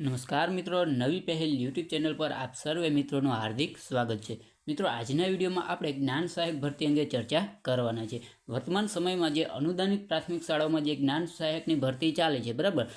નમસ્કાર મિત્રો, નવી પહેલ યુટ્યુબ ચેનલ પર આપ સર્વે મિત્રોનું હાર્દિક સ્વાગત છે। મિત્રો, આજના વિડીયોમાં આપણે જ્ઞાન સહાયક ભરતી અંગે ચર્ચા કરવાના છે। વર્તમાન સમયમાં જે અનુદાનિત પ્રાથમિક શાળાઓમાં જે જ્ઞાન સહાયકની ભરતી ચાલે છે, બરાબર,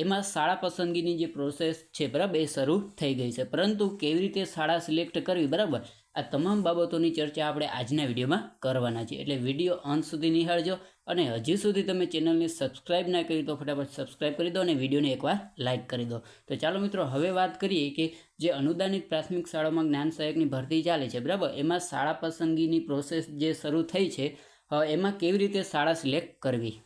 એમાં શાળા પસંદગીની જે પ્રોસેસ છે, બરાબર, એ શરૂ થઈ ગઈ છે, પરંતુ કેવી રીતે શાળા સિલેક્ટ કરવી, બરાબર, આ તમામ બાબતોની ચર્ચા આપણે આજના વિડીયોમાં કરવાના છે। એટલે વિડીયો અંત સુધી નિહાળજો અને હજી સુધી તમે ચેનલને સબસ્ક્રાઇબ ના કરી તો ફટાફટ સબસ્ક્રાઇબ કરી દો અને વિડીયોને એકવાર લાઇક કરી દો। તો ચાલો મિત્રો, હવે વાત કરીએ કે જે અનુદાનિત પ્રાથમિક શાળામાં જ્ઞાન સહાયકની ભરતી ચાલે છે, બરાબર, એમાં શાળા પસંદગીની પ્રોસેસ જે શરૂ થઈ છે, એમાં કેવી રીતે શાળા સિલેક્ટ કરવી।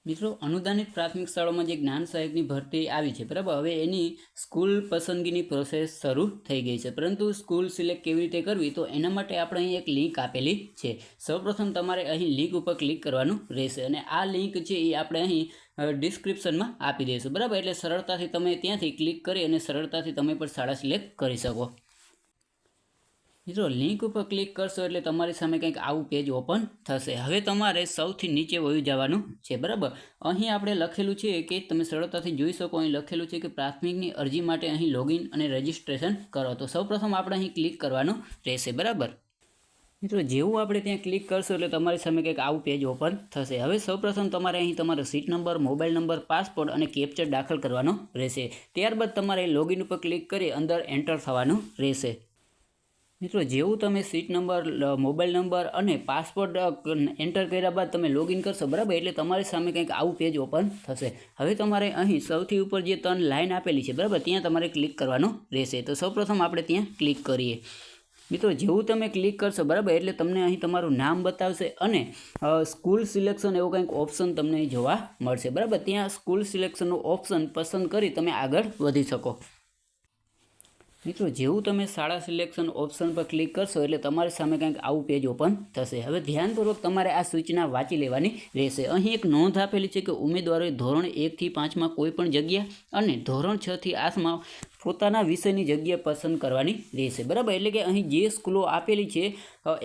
મિત્રો, અનુદાનિત પ્રાથમિક શાળામાં જે જ્ઞાન સહાયકની ભરતી આવી છે, બરાબર, હવે એની સ્કૂલ પસંદગીની પ્રોસેસ શરૂ થઈ ગઈ છે, પરંતુ સ્કૂલ સિલેક્ટ કેવી રીતે કરવી, તો એના માટે આપણે અહીં એક લિંક આપેલી છે। સૌપ્રથમ તમારે અહીં લિંક ઉપર ક્લિક કરવાનું રહેશે અને આ લિંક છે એ આપણે અહીં ડિસ્ક્રિપ્શનમાં આપી દઈશું, બરાબર, એટલે સરળતાથી તમે ત્યાંથી ક્લિક કરી અને સરળતાથી તમે પણ શાળા સિલેક્ટ કરી શકો। મિત્રો, લિંક ઉપર ક્લિક કરશો એટલે તમારી સામે કંઈક આવું પેજ ઓપન થશે। હવે તમારે સૌથી નીચે વયું જવાનું છે, બરાબર, અહીં આપણે લખેલું છે કે તમે સરળતાથી જોઈ શકો, અહીં લખેલું છે કે પ્રાથમિકની અરજી માટે અહીં લોગિન અને રજિસ્ટ્રેશન કરો। તો સૌપ્રથમ આપણે અહીં ક્લિક કરવાનું રહેશે, બરાબર। મિત્રો, જેવું આપણે ત્યાં ક્લિક કરશો એટલે તમારી સામે કંઈક આવું પેજ ઓપન થશે। હવે સૌપ્રથમ તમારે અહીં તમારો seat number, mobile number, passport અને કેપ્ચર દાખલ કરવાનો રહેશે। ત્યારબાદ તમારે લોગિન ઉપર ક્લિક કરી અંદર એન્ટર થવાનું રહેશે। મિત્રો, જેવું તમે સીટ નંબર, મોબાઈલ નંબર અને પાસપોર્ટ એન્ટર કર્યા બાદ તમે લોગિન કરશો, બરાબર, એટલે તમારી સામે કંઈક આવું પેજ ઓપન થશે। હવે તમારે અહીં સૌથી ઉપર જે 3 લાઇન આપેલી છે, બરાબર, ત્યાં તમારે ક્લિક કરવાનું રહેશે। તો સૌપ્રથમ આપણે ત્યાં ક્લિક કરીએ। મિત્રો, જેવું તમે ક્લિક કરશો, બરાબર, એટલે તમને અહીં તમારું નામ બતાવશે અને સ્કૂલ સિલેક્શન એવો કંઈક ઓપ્શન તમને અહીં જોવા મળશે, બરાબર। ત્યાં સ્કૂલ સિલેક્શનનું ઓપ્શન પસંદ કરી તમે આગળ વધી શકો। મિત્રો, જેવું તમે શાળા સિલેક્શન ઓપ્શન પર ક્લિક કરશો એટલે તમારી સામે કંઈક આવું પેજ ઓપન થશે। હવે ધ્યાનપૂર્વક તમારે આ સૂચના વાંચી લેવાની રહેશે। અહીં એક નોંધ આપેલી છે કે ઉમેદવારોએ ધોરણ 1 થી 5માં કોઈ પણ જગ્યા અને ધોરણ 6 થી 8માં પોતાના વિષયની જગ્યા પસંદ કરવાની રહેશે, બરાબર, એટલે કે અહીં જે સ્કૂલો આપેલી છે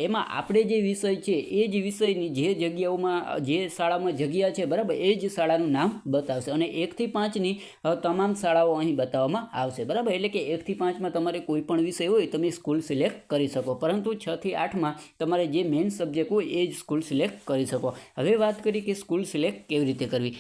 એમાં આપણે જે વિષય છે એ જ વિષયની જે જગ્યાઓમાં, જે શાળામાં જગ્યા છે, બરાબર, એ જ શાળાનું નામ બતાવશે અને 1 થી 5ની તમામ શાળાઓ અહીં બતાવવામાં આવશે, બરાબર, એટલે કે 1 થી 5માં તમારે કોઈ પણ વિષય હોય તમે સ્કૂલ સિલેક્ટ કરી શકો, પરંતુ 6 થી 8માં તમારે જે મેઇન સબ્જેક્ટ હોય એ જ સ્કૂલ સિલેક્ટ કરી શકો। હવે વાત કરી કે સ્કૂલ સિલેક્ટ કેવી રીતે કરવી।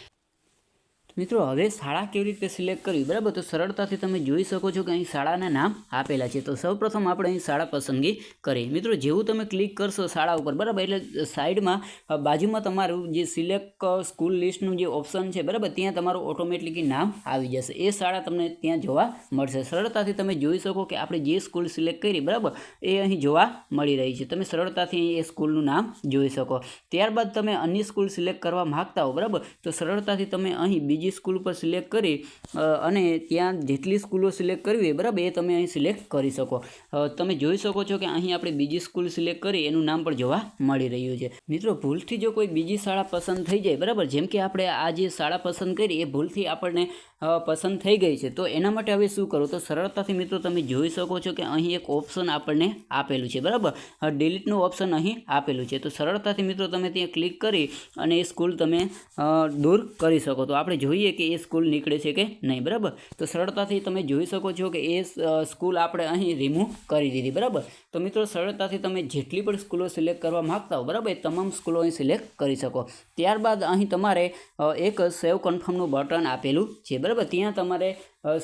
મિત્રો, હવે શાળા કેવી રીતે સિલેક્ટ કરવી, બરાબર, તો સરળતાથી તમે જોઈ શકો છો કે અહીં શાળાના નામ આપેલા છે। તો સૌપ્રથમ આપણે અહીં શાળા પસંદગી કરીએ। મિત્રો, જેવું તમે ક્લિક કરશો શાળા ઉપર, બરાબર, એટલે સાઈડમાં બાજુમાં તમારું જે સિલેક્ટ સ્કૂલ લિસ્ટનું જે ઓપ્શન છે, બરાબર, ત્યાં તમારું ઓટોમેટિકલી નામ આવી જશે, એ શાળા તમને ત્યાં જોવા મળશે। સરળતાથી તમે જોઈ શકો કે આપણે જે સ્કૂલ સિલેક્ટ કરી, બરાબર, એ અહીં જોવા મળી રહી છે। તમે સરળતાથી એ સ્કૂલનું નામ જોઈ શકો। ત્યારબાદ તમે અન્ય સ્કૂલ સિલેક્ટ કરવા માગતા હો, બરાબર, તો સરળતાથી તમે અહીં બીજી સ્કૂલ પર સિલેક્ટ કરી અને ત્યાં જેટલી સ્કૂલો સિલેક્ટ કરવી, બરાબર, એ તમે અહીં સિલેક્ટ કરી શકો। તમે જોઈ શકો છો કે અહીં આપણે બીજી સ્કૂલ સિલેક્ટ કરી એનું નામ પણ જોવા મળી રહ્યું છે। મિત્રો, ભૂલથી જો કોઈ બીજી શાળા પસંદ થઈ જાય, બરાબર, જેમ કે આપણે આ જે શાળા પસંદ કરી એ ભૂલથી આપણને પસંદ થઈ ગઈ છે, તો એના માટે હવે શું કરવું, તો સરળતાથી મિત્રો તમે જોઈ શકો છો કે અહીં એક ઓપ્શન આપણને આપેલું છે, બરાબર, ડિલીટનું ઓપ્શન અહીં આપેલું છે। તો સરળતાથી મિત્રો તમે ત્યાં ક્લિક કરી અને એ સ્કૂલ તમે દૂર કરી શકો। તો આપણે જોઈએ કે એ સ્કૂલ નીકળે છે કે નહીં, બરાબર, તો સરળતાથી તમે જોઈ શકો છો કે એ સ્કૂલ આપણે અહીં રિમૂવ કરી દીધી, બરાબર। તો મિત્રો, સરળતાથી તમે જેટલી પણ સ્કૂલો સિલેક્ટ કરવા માગતા હો, બરાબર, એ તમામ સ્કૂલો અહીં સિલેક્ટ કરી શકો। ત્યારબાદ અહીં તમારે એક સેવ કન્ફર્મનું બટન આપેલું છે, બરાબર, ત્યાં તમારે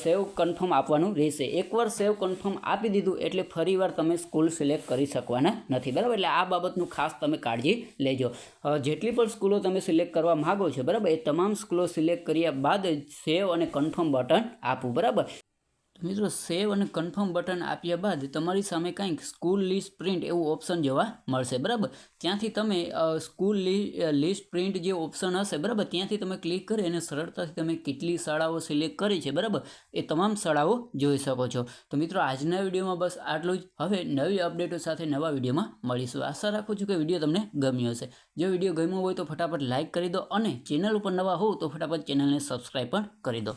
સેવ કન્ફર્મ આપવાનું રહેશે। એકવાર સેવ કન્ફર્મ આપી દીધું એટલે ફરીવાર તમે સ્કૂલ સિલેક્ટ કરી શકવાના નથી, બરાબર, એટલે આ બાબતનું ખાસ તમે કાળજી લેજો। જેટલી પણ સ્કૂલો તમે સિલેક્ટ કરવા માગો છો, બરાબર, એ તમામ સ્કૂલો સિલેક્ટ કર્યા બાદ સેવ અને કન્ફર્મ બટન આપવું, બરાબર। મિત્રો, સેવ અને કન્ફર્મ બટન આપ્યા બાદ તમારી સામે કંઈક સ્કૂલ લિસ્ટ પ્રિન્ટ એવું ઓપ્શન જોવા મળશે, બરાબર। ત્યાંથી તમે સ્કૂલ લિસ્ટ પ્રિન્ટ જે ઓપ્શન હશે, બરાબર, ત્યાંથી તમે ક્લિક કરી અને સરળતાથી તમે કેટલી શાળાઓ સિલેક્ટ કરી છે, બરાબર, એ તમામ શાળાઓ જોઈ શકો છો। તો મિત્રો, આજના વિડીયોમાં બસ આટલું જ। હવે નવી અપડેટો સાથે નવા વિડીયોમાં મળીશું। આશા રાખું છું કે વિડીયો તમને ગમ્યો હશે। જો વિડીયો ગમ્યો હોય તો ફટાફટ લાઇક કરી દો અને ચેનલ ઉપર નવા હોવ તો ફટાફટ ચેનલને સબસ્ક્રાઈબ પણ કરી દો।